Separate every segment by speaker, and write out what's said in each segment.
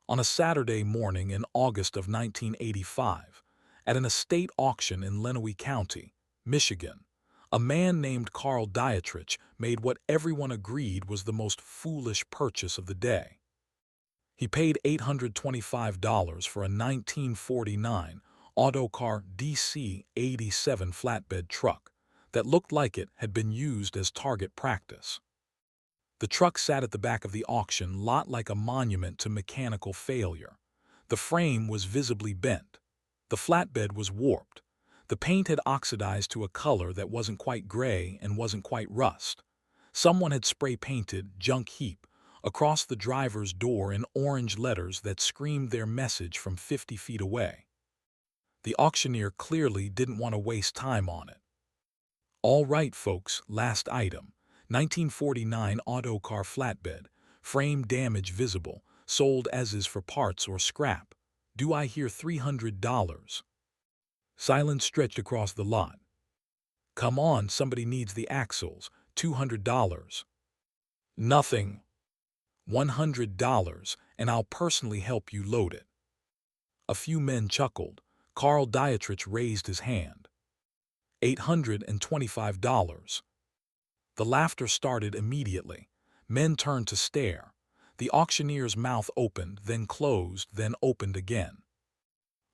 Speaker 1: On a Saturday morning in August of 1985, at an estate auction in Lenawee County, Michigan, a man named Carl Dietrich made what everyone agreed was the most foolish purchase of the day. He paid $825 for a 1949 Autocar DC-87 flatbed truck that looked like it had been used as target practice. The truck sat at the back of the auction lot like a monument to mechanical failure. The frame was visibly bent. The flatbed was warped. The paint had oxidized to a color that wasn't quite gray and wasn't quite rust. Someone had spray-painted "Junk Heap" across the driver's door in orange letters that screamed their message from 50 feet away. The auctioneer clearly didn't want to waste time on it. "All right, folks, last item. 1949 Autocar flatbed, frame damage visible, sold as is for parts or scrap. Do I hear $300? Silence stretched across the lot. "Come on, somebody needs the axles. $200. "Nothing. $100, and I'll personally help you load it." A few men chuckled. Carl Dietrich raised his hand. $825. The laughter started immediately. Men turned to stare. The auctioneer's mouth opened, then closed, then opened again.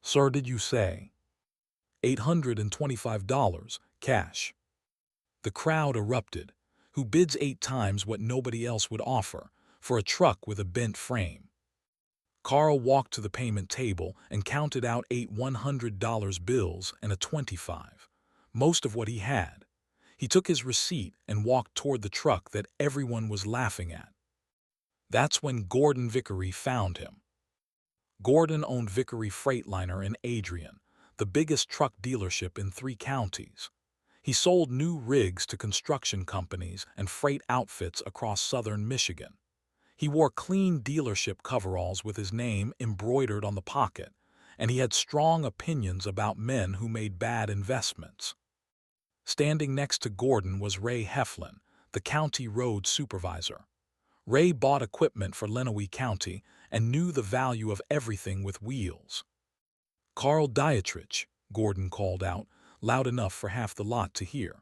Speaker 1: "Sir, did you say?" $825, cash. The crowd erupted. Who bids 8 times what nobody else would offer for a truck with a bent frame? Carl walked to the payment table and counted out 8 $100 bills and a 25, most of what he had. He took his receipt and walked toward the truck that everyone was laughing at. That's when Gordon Vickery found him. Gordon owned Vickery Freightliner in Adrian, the biggest truck dealership in 3 counties. He sold new rigs to construction companies and freight outfits across southern Michigan. He wore clean dealership coveralls with his name embroidered on the pocket, and he had strong opinions about men who made bad investments. Standing next to Gordon was Ray Heflin, the county road supervisor. Ray bought equipment for Lenawee County and knew the value of everything with wheels. "Carl Dietrich," Gordon called out, loud enough for half the lot to hear.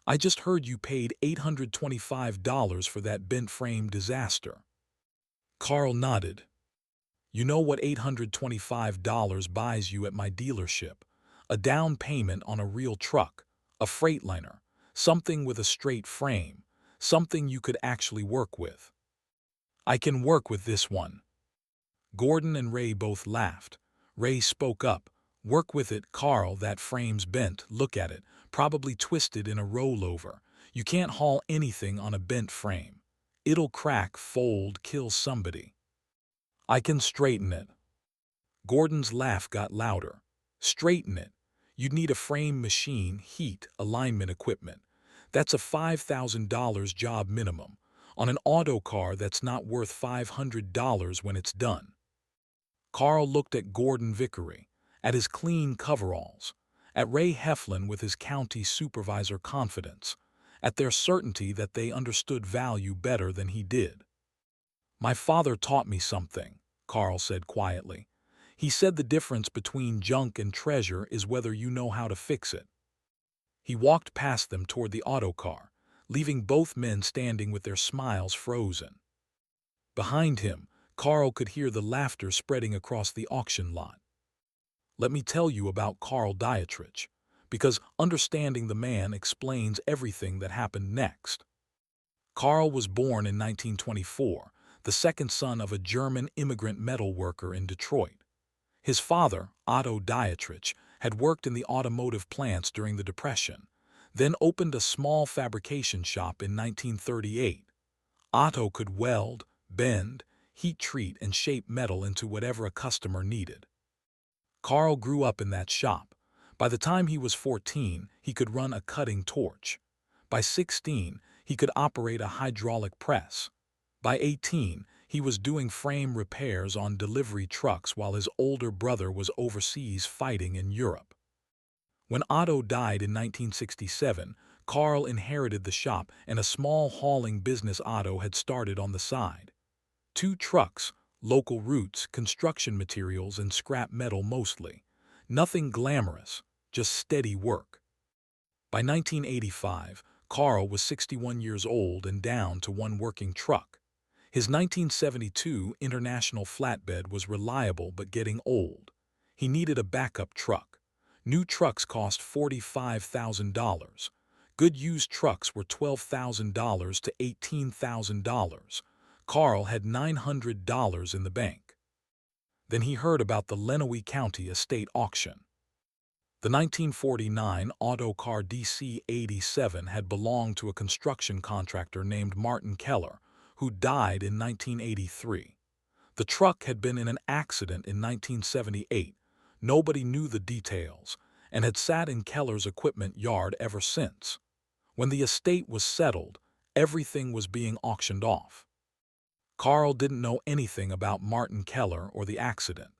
Speaker 1: "I just heard you paid $825 for that bent frame disaster." Carl nodded. "You know what $825 buys you at my dealership? A down payment on a real truck, a Freightliner, something with a straight frame, something you could actually work with." "I can work with this one." Gordon and Ray both laughed. Ray spoke up. "Work with it, Carl. That frame's bent. Look at it, probably twisted in a rollover. You can't haul anything on a bent frame. It'll crack, fold, kill somebody." "I can straighten it." Gordon's laugh got louder. "Straighten it? You'd need a frame machine, heat, alignment equipment. That's a $5,000 job minimum, on an Autocar that's not worth $500 when it's done." Carl looked at Gordon Vickery, at his clean coveralls, at Ray Heflin with his county supervisor confidence, at their certainty that they understood value better than he did. "My father taught me something," Carl said quietly. "He said the difference between junk and treasure is whether you know how to fix it." He walked past them toward the Autocar, leaving both men standing with their smiles frozen. Behind him, Carl could hear the laughter spreading across the auction lot. Let me tell you about Carl Dietrich, because understanding the man explains everything that happened next. Carl was born in 1924, the second son of a German immigrant metalworker in Detroit. His father, Otto Dietrich, had worked in the automotive plants during the Depression, then opened a small fabrication shop in 1938. Otto could weld, bend, heat treat, and shape metal into whatever a customer needed. Carl grew up in that shop. By the time he was 14, he could run a cutting torch. By 16, he could operate a hydraulic press. By 18, he was doing frame repairs on delivery trucks while his older brother was overseas fighting in Europe. When Otto died in 1967, Carl inherited the shop and a small hauling business Otto had started on the side. 2 trucks, Local roots, construction materials, and scrap metal mostly. Nothing glamorous, just steady work. By 1985, Carl was 61 years old and down to one working truck. His 1972 International flatbed was reliable but getting old. He needed a backup truck. New trucks cost $45,000. Good used trucks were $12,000 to $18,000. Carl had $900 in the bank. Then he heard about the Lenawee County estate auction. The 1949 Autocar DC-87 had belonged to a construction contractor named Martin Keller, who died in 1983. The truck had been in an accident in 1978. Nobody knew the details, and had sat in Keller's equipment yard ever since. When the estate was settled, everything was being auctioned off. Carl didn't know anything about Martin Keller or the accident.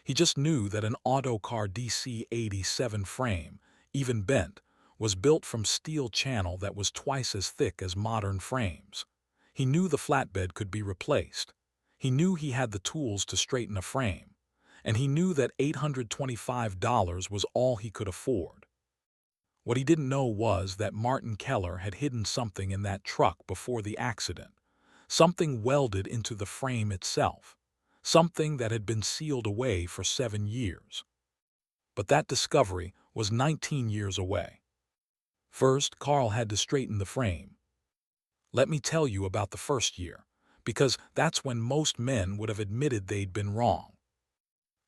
Speaker 1: He just knew that an Autocar DC-87 frame, even bent, was built from steel channel that was twice as thick as modern frames. He knew the flatbed could be replaced. He knew he had the tools to straighten a frame. And he knew that $825 was all he could afford. What he didn't know was that Martin Keller had hidden something in that truck before the accident. Something welded into the frame itself. Something that had been sealed away for 7 years. But that discovery was 19 years away. First, Carl had to straighten the frame. Let me tell you about the first year, because that's when most men would have admitted they'd been wrong.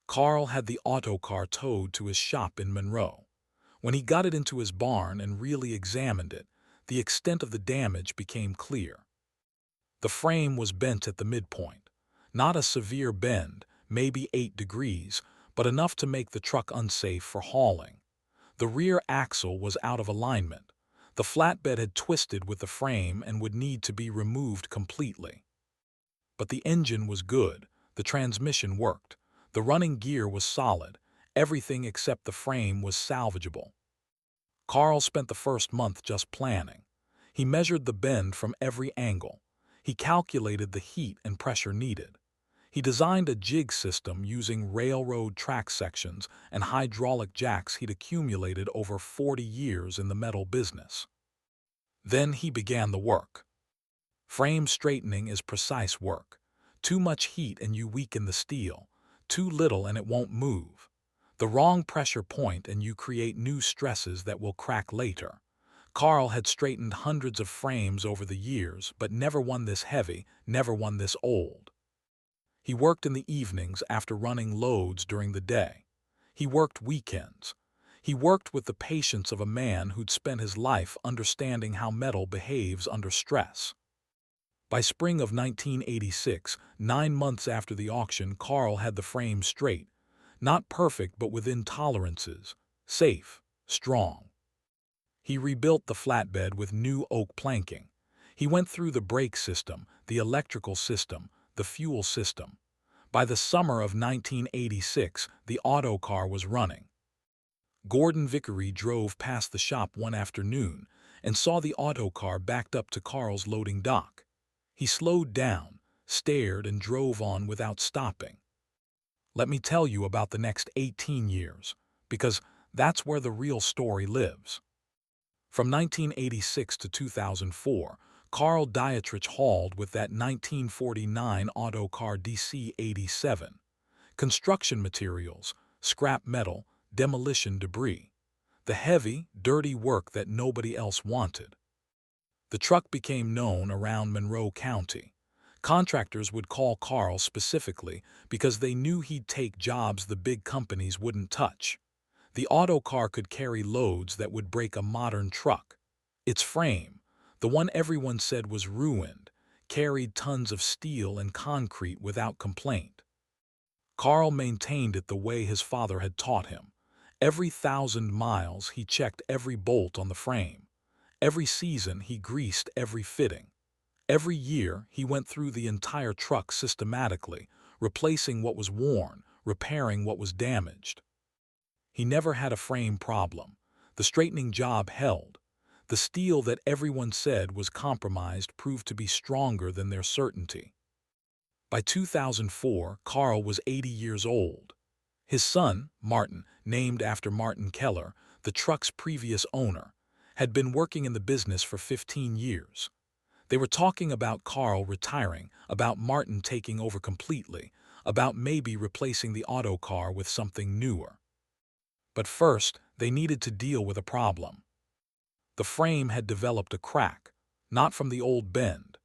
Speaker 1: Carl had the Autocar towed to his shop in Monroe. When he got it into his barn and really examined it, the extent of the damage became clear. The frame was bent at the midpoint. Not a severe bend, maybe 8 degrees, but enough to make the truck unsafe for hauling. The rear axle was out of alignment. The flatbed had twisted with the frame and would need to be removed completely. But the engine was good, the transmission worked, the running gear was solid, everything except the frame was salvageable. Carl spent the first month just planning. He measured the bend from every angle. He calculated the heat and pressure needed. He designed a jig system using railroad track sections and hydraulic jacks he'd accumulated over 40 years in the metal business. Then he began the work. Frame straightening is precise work. Too much heat and you weaken the steel. Too little and it won't move. The wrong pressure point and you create new stresses that will crack later. Carl had straightened hundreds of frames over the years, but never one this heavy, never one this old. He worked in the evenings after running loads during the day. He worked weekends. He worked with the patience of a man who'd spent his life understanding how metal behaves under stress. By spring of 1986, 9 months after the auction, Carl had the frame straight. Not perfect, but within tolerances. Safe, strong. He rebuilt the flatbed with new oak planking. He went through the brake system, the electrical system, the fuel system. By the summer of 1986, the Autocar was running. Gordon Vickery drove past the shop one afternoon and saw the Autocar backed up to Carl's loading dock. He slowed down, stared, and drove on without stopping. Let me tell you about the next 18 years, because that's where the real story lives. From 1986 to 2004, Carl Dietrich hauled with that 1949 Autocar DC-87. Construction materials, scrap metal, demolition debris. The heavy, dirty work that nobody else wanted. The truck became known around Monroe County. Contractors would call Carl specifically because they knew he'd take jobs the big companies wouldn't touch. The Autocar could carry loads that would break a modern truck. Its frame, the one everyone said was ruined, carried tons of steel and concrete without complaint. Carl maintained it the way his father had taught him. Every 1,000 miles he checked every bolt on the frame. Every season he greased every fitting. Every year he went through the entire truck systematically, replacing what was worn, repairing what was damaged. He never had a frame problem. The straightening job held. The steel that everyone said was compromised proved to be stronger than their certainty. By 2004, Carl was 80 years old. His son, Martin, named after Martin Keller, the truck's previous owner, had been working in the business for 15 years. They were talking about Carl retiring, about Martin taking over completely, about maybe replacing the Autocar with something newer. But first, they needed to deal with a problem. The frame had developed a crack, not from the old bend.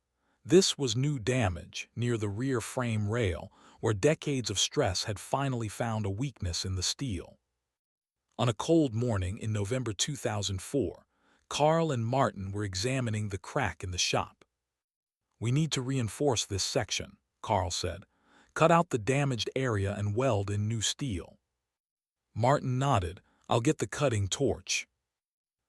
Speaker 1: This was new damage near the rear frame rail, where decades of stress had finally found a weakness in the steel. On a cold morning in November 2004, Carl and Martin were examining the crack in the shop. "We need to reinforce this section," Carl said. "Cut out the damaged area and weld in new steel." Martin nodded. "I'll get the cutting torch."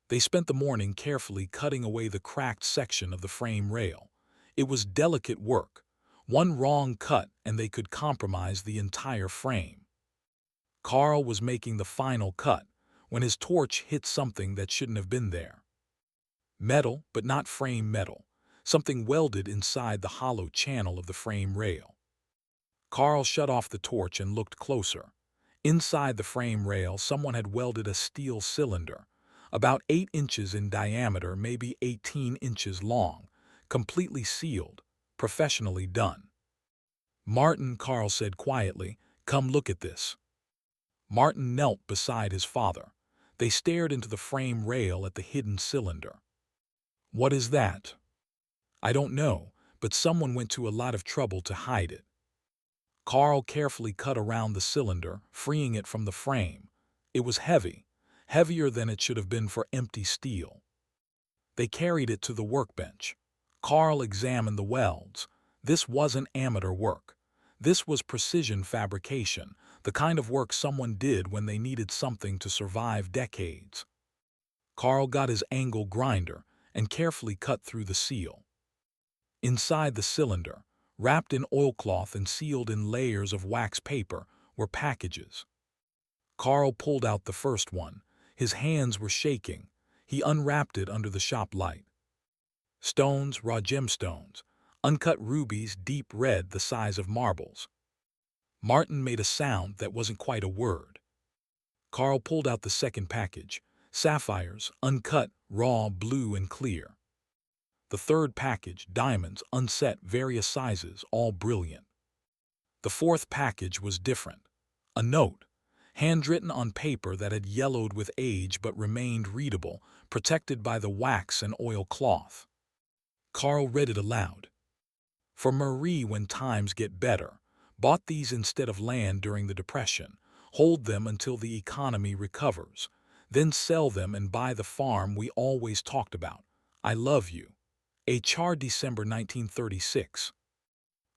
Speaker 1: They spent the morning carefully cutting away the cracked section of the frame rail. It was delicate work. One wrong cut and they could compromise the entire frame. Carl was making the final cut when his torch hit something that shouldn't have been there. Metal, but not frame metal. Something welded inside the hollow channel of the frame rail. Carl shut off the torch and looked closer. Inside the frame rail, someone had welded a steel cylinder, about 8 inches in diameter, maybe 18 inches long, completely sealed, professionally done. "Martin," Carl said quietly, "come look at this." Martin knelt beside his father. They stared into the frame rail at the hidden cylinder. "What is that?" "I don't know, but someone went to a lot of trouble to hide it." Carl carefully cut around the cylinder, freeing it from the frame. It was heavy, heavier than it should have been for empty steel. They carried it to the workbench. Carl examined the welds. This wasn't amateur work. This was precision fabrication, the kind of work someone did when they needed something to survive decades. Carl got his angle grinder and carefully cut through the seal. Inside the cylinder, wrapped in oilcloth and sealed in layers of wax paper, were packages. Carl pulled out the first one. His hands were shaking. He unwrapped it under the shop light. Stones, raw gemstones, uncut rubies, deep red, the size of marbles. Martin made a sound that wasn't quite a word. Carl pulled out the second package. Sapphires, uncut, raw, blue and clear. The third package, diamonds, unset, various sizes, all brilliant. The fourth package was different. A note, handwritten on paper that had yellowed with age but remained readable, protected by the wax and oil cloth. Carl read it aloud. "For Marie when times get better. Bought these instead of land during the Depression. Hold them until the economy recovers. Then sell them and buy the farm we always talked about. I love you. H.R. December 1936.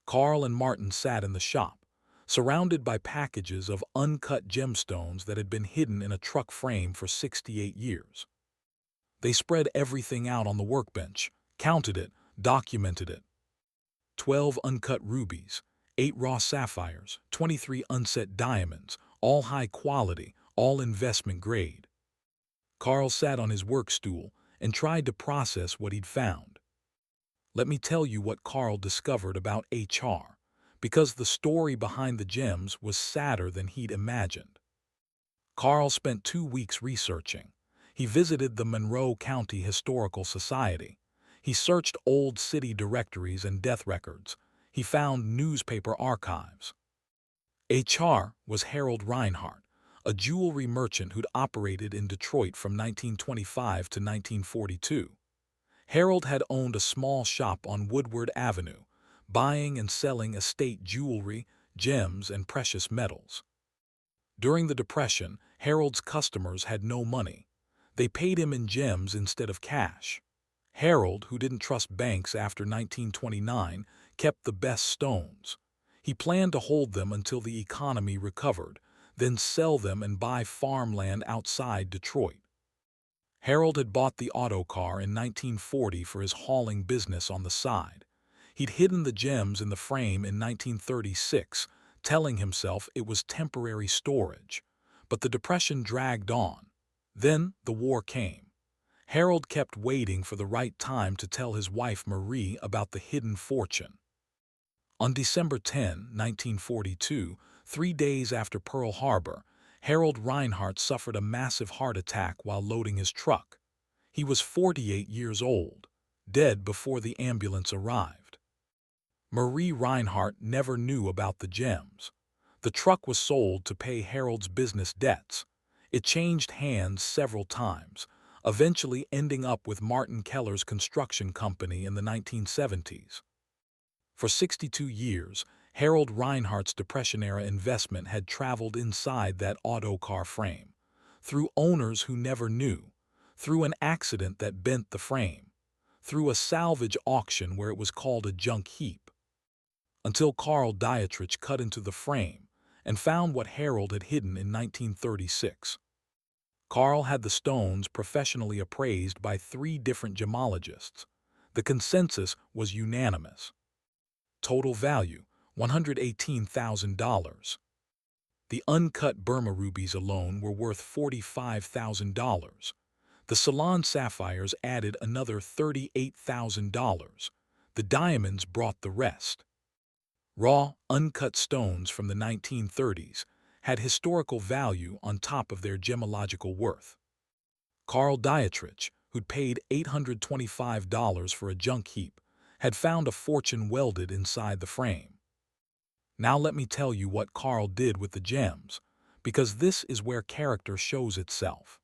Speaker 1: Carl and Martin sat in the shop, surrounded by packages of uncut gemstones that had been hidden in a truck frame for 68 years. They spread everything out on the workbench, counted it, documented it. 12 uncut rubies, 8 raw sapphires, 23 unset diamonds, all high quality, all investment grade. Carl sat on his work stool and tried to process what he'd found. Let me tell you what Carl discovered about HR, because the story behind the gems was sadder than he'd imagined. Carl spent 2 weeks researching. He visited the Lenawee County Historical Society. He searched old city directories and death records. He found newspaper archives. HR was Harold Reinhardt, a jewelry merchant who'd operated in Detroit from 1925 to 1942. Harold had owned a small shop on Woodward Avenue, buying and selling estate jewelry, gems, and precious metals. During the Depression, Harold's customers had no money. They paid him in gems instead of cash. Harold, who didn't trust banks after 1929, kept the best stones. He planned to hold them until the economy recovered, then sell them and buy farmland outside Detroit. Harold had bought the Autocar in 1940 for his hauling business on the side. He'd hidden the gems in the frame in 1936, telling himself it was temporary storage. But the Depression dragged on. Then the war came. Harold kept waiting for the right time to tell his wife Marie about the hidden fortune. On December 10, 1942, 3 days after Pearl Harbor, Harold Reinhardt suffered a massive heart attack while loading his truck. He was 48 years old, dead before the ambulance arrived. Marie Reinhardt never knew about the gems. The truck was sold to pay Harold's business debts. It changed hands several times, eventually ending up with Martin Keller's construction company in the 1970s. For 62 years, Harold Reinhardt's Depression-era investment had traveled inside that Autocar frame, through owners who never knew, through an accident that bent the frame, through a salvage auction where it was called a junk heap, until Carl Dietrich cut into the frame and found what Harold had hidden in 1936. Carl had the stones professionally appraised by 3 different gemologists. The consensus was unanimous. Total value, $118,000. The uncut Burma rubies alone were worth $45,000. The Ceylon sapphires added another $38,000. The diamonds brought the rest. Raw, uncut stones from the 1930s had historical value on top of their gemological worth. Carl Dietrich, who'd paid $825 for a junk heap, had found a fortune welded inside the frame. Now let me tell you what Carl did with the gems, because this is where character shows itself.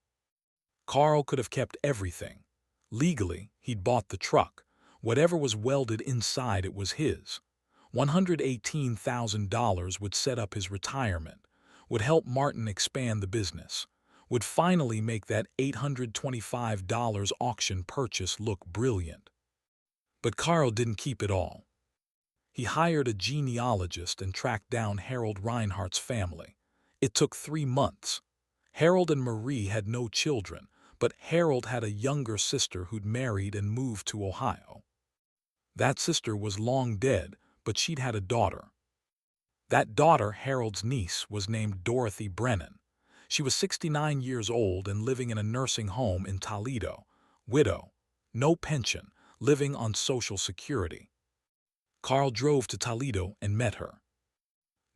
Speaker 1: Carl could have kept everything. Legally, he'd bought the truck. Whatever was welded inside it was his. $118,000 would set up his retirement, would help Martin expand the business, would finally make that $825 auction purchase look brilliant. But Carl didn't keep it all. He hired a genealogist and tracked down Harold Reinhardt's family. It took 3 months. Harold and Marie had no children, but Harold had a younger sister who'd married and moved to Ohio. That sister was long dead, but she'd had a daughter. That daughter, Harold's niece, was named Dorothy Brennan. She was 69 years old and living in a nursing home in Toledo. Widow, no pension, living on Social Security. Carl drove to Toledo and met her.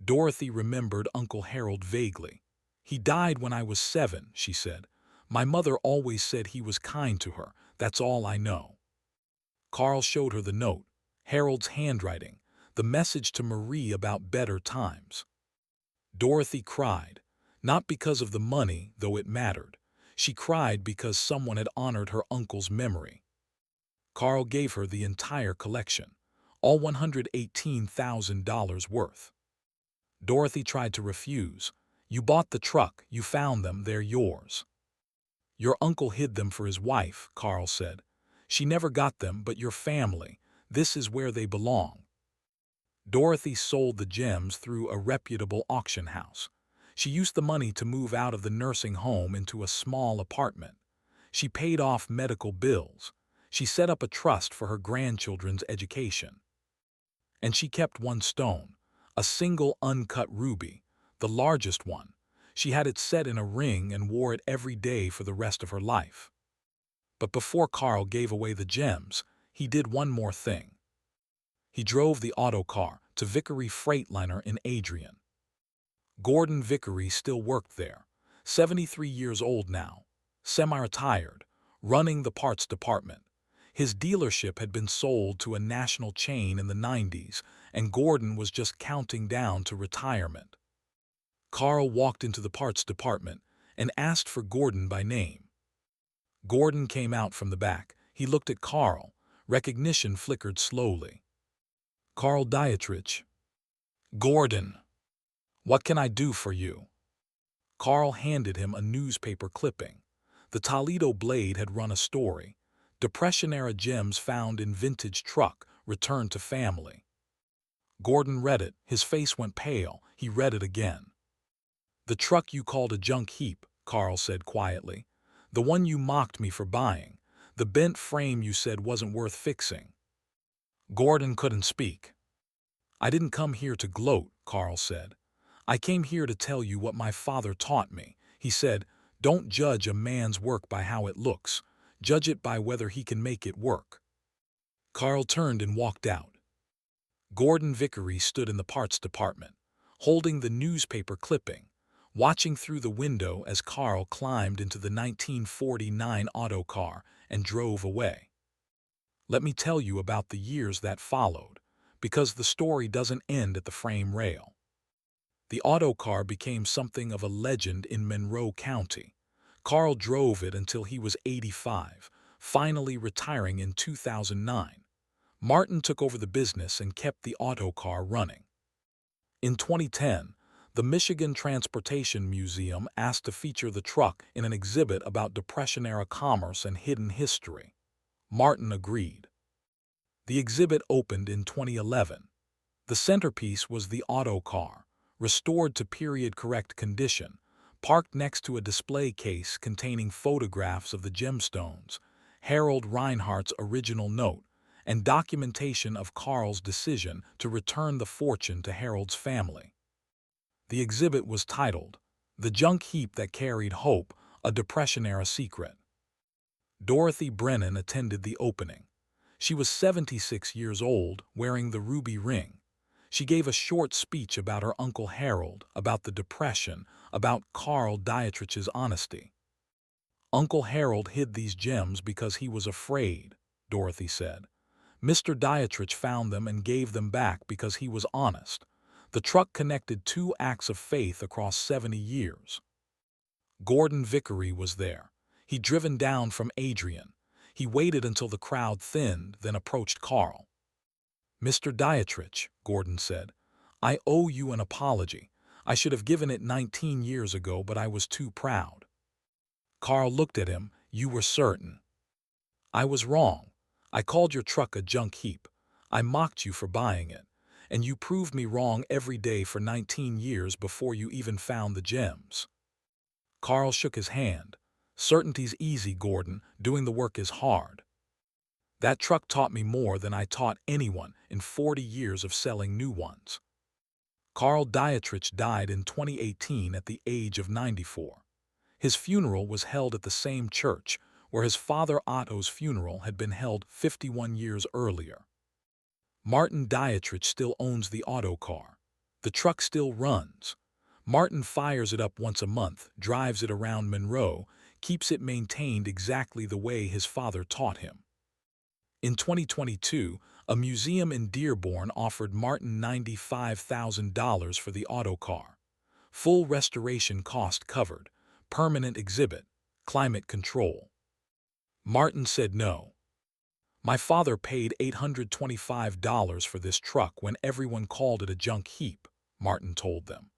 Speaker 1: Dorothy remembered Uncle Harold vaguely. "He died when I was 7, she said. "My mother always said he was kind to her. That's all I know." Carl showed her the note, Harold's handwriting, the message to Marie about better times. Dorothy cried, not because of the money, though it mattered. She cried because someone had honored her uncle's memory. Carl gave her the entire collection, all $118,000 worth. Dorothy tried to refuse. "You bought the truck, you found them, they're yours." "Your uncle hid them for his wife," Carl said. "She never got them, but your family, this is where they belong." Dorothy sold the gems through a reputable auction house. She used the money to move out of the nursing home into a small apartment. She paid off medical bills. She set up a trust for her grandchildren's education. And she kept one stone, a single uncut ruby, the largest one. She had it set in a ring and wore it every day for the rest of her life. But before Carl gave away the gems, he did one more thing. He drove the Autocar to Vickery Freightliner in Adrian. Gordon Vickery still worked there, 73 years old now, semi-retired, running the parts department. His dealership had been sold to a national chain in the 90s, and Gordon was just counting down to retirement. Carl walked into the parts department and asked for Gordon by name. Gordon came out from the back. He looked at Carl. Recognition flickered slowly. "Carl Dietrich." "Gordon, what can I do for you?" Carl handed him a newspaper clipping. The Toledo Blade had run a story. Depression-era gems found in vintage truck, returned to family. Gordon read it. His face went pale. He read it again. "The truck you called a junk heap," Carl said quietly. "The one you mocked me for buying. The bent frame you said wasn't worth fixing." Gordon couldn't speak. "I didn't come here to gloat," Carl said. "I came here to tell you what my father taught me. He said, don't judge a man's work by how it looks. Judge it by whether he can make it work." Carl turned and walked out. Gordon Vickery stood in the parts department, holding the newspaper clipping, watching through the window as Carl climbed into the 1949 Autocar and drove away. Let me tell you about the years that followed, because the story doesn't end at the frame rail. The Autocar became something of a legend in Monroe County. Carl drove it until he was 85, finally retiring in 2009. Martin took over the business and kept the Autocar running. In 2010, the Michigan Transportation Museum asked to feature the truck in an exhibit about Depression-era commerce and hidden history. Martin agreed. The exhibit opened in 2011. The centerpiece was the Autocar, restored to period-correct condition, parked next to a display case containing photographs of the gemstones, Harold Reinhardt's original note, and documentation of Carl's decision to return the fortune to Harold's family. The exhibit was titled, "The Junk Heap That Carried Hope, a Depression-Era Secret." Dorothy Brennan attended the opening. She was 76 years old, wearing the ruby ring. She gave a short speech about her Uncle Harold, about the Depression, about Carl Dietrich's honesty. "Uncle Harold hid these gems because he was afraid," Dorothy said. "Mr. Dietrich found them and gave them back because he was honest." The truck connected two acts of faith across 70 years. Gordon Vickery was there. He'd driven down from Adrian. He waited until the crowd thinned, then approached Carl. "Mr. Dietrich," Gordon said, "I owe you an apology. I should have given it 19 years ago, but I was too proud." Carl looked at him. "You were certain." "I was wrong. I called your truck a junk heap. I mocked you for buying it. And you proved me wrong every day for 19 years before you even found the gems." Carl shook his hand. "Certainty's easy, Gordon. Doing the work is hard. That truck taught me more than I taught anyone in 40 years of selling new ones." Carl Dietrich died in 2018 at the age of 94. His funeral was held at the same church where his father Otto's funeral had been held 51 years earlier. Martin Dietrich still owns the Autocar. The truck still runs. Martin fires it up once a month, drives it around Monroe, keeps it maintained exactly the way his father taught him. In 2022, a museum in Dearborn offered Martin $95,000 for the Autocar. Full restoration cost covered, permanent exhibit, climate control. Martin said no. "My father paid $825 for this truck when everyone called it a junk heap," Martin told them.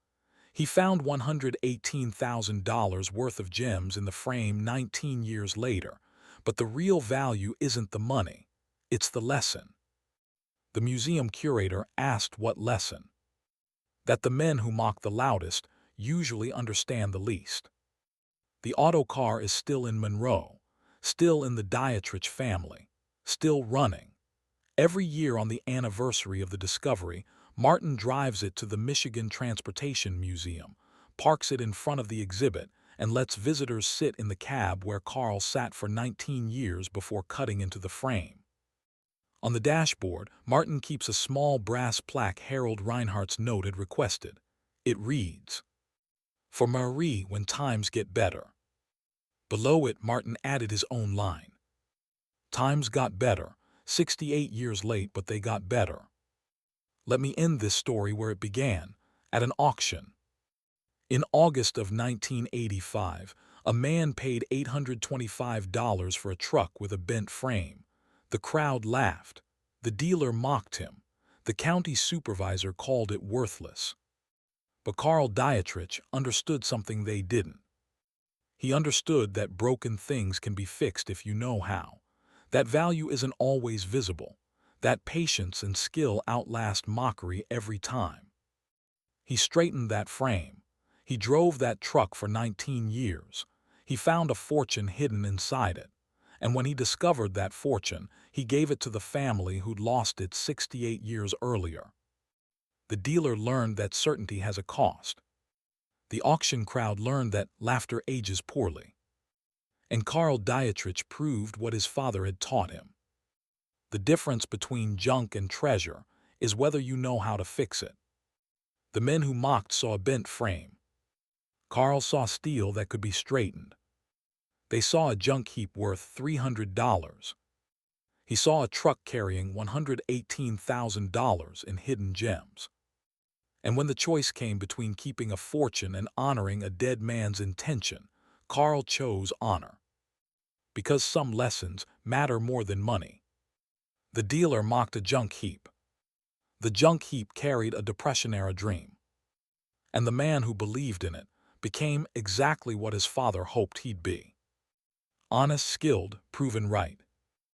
Speaker 1: "He found $118,000 worth of gems in the frame 19 years later, but the real value isn't the money, it's the lesson." The museum curator asked what lesson. "That the men who mock the loudest usually understand the least." The Autocar is still in Monroe, still in the Dietrich family, still running. Every year on the anniversary of the discovery, Martin drives it to the Michigan Transportation Museum, parks it in front of the exhibit, and lets visitors sit in the cab where Carl sat for 19 years before cutting into the frame. On the dashboard, Martin keeps a small brass plaque Harold Reinhardt's note had requested. It reads, "For Marie when times get better." Below it, Martin added his own line. "Times got better, 68 years late, but they got better." Let me end this story where it began, at an auction. In August of 1985, a man paid $825 for a truck with a bent frame. The crowd laughed. The dealer mocked him. The county supervisor called it worthless. But Carl Dietrich understood something they didn't. He understood that broken things can be fixed if you know how. That value isn't always visible. That patience and skill outlast mockery every time. He straightened that frame. He drove that truck for 19 years. He found a fortune hidden inside it. And when he discovered that fortune, he gave it to the family who'd lost it 68 years earlier. The dealer learned that certainty has a cost. The auction crowd learned that laughter ages poorly. And Carl Dietrich proved what his father had taught him. The difference between junk and treasure is whether you know how to fix it. The men who mocked saw a bent frame. Carl saw steel that could be straightened. They saw a junk heap worth $300. He saw a truck carrying $118,000 in hidden gems. And when the choice came between keeping a fortune and honoring a dead man's intention, Carl chose honor. Because some lessons matter more than money. The dealer mocked a junk heap. The junk heap carried a Depression-era dream. And the man who believed in it became exactly what his father hoped he'd be. Honest, skilled, proven right.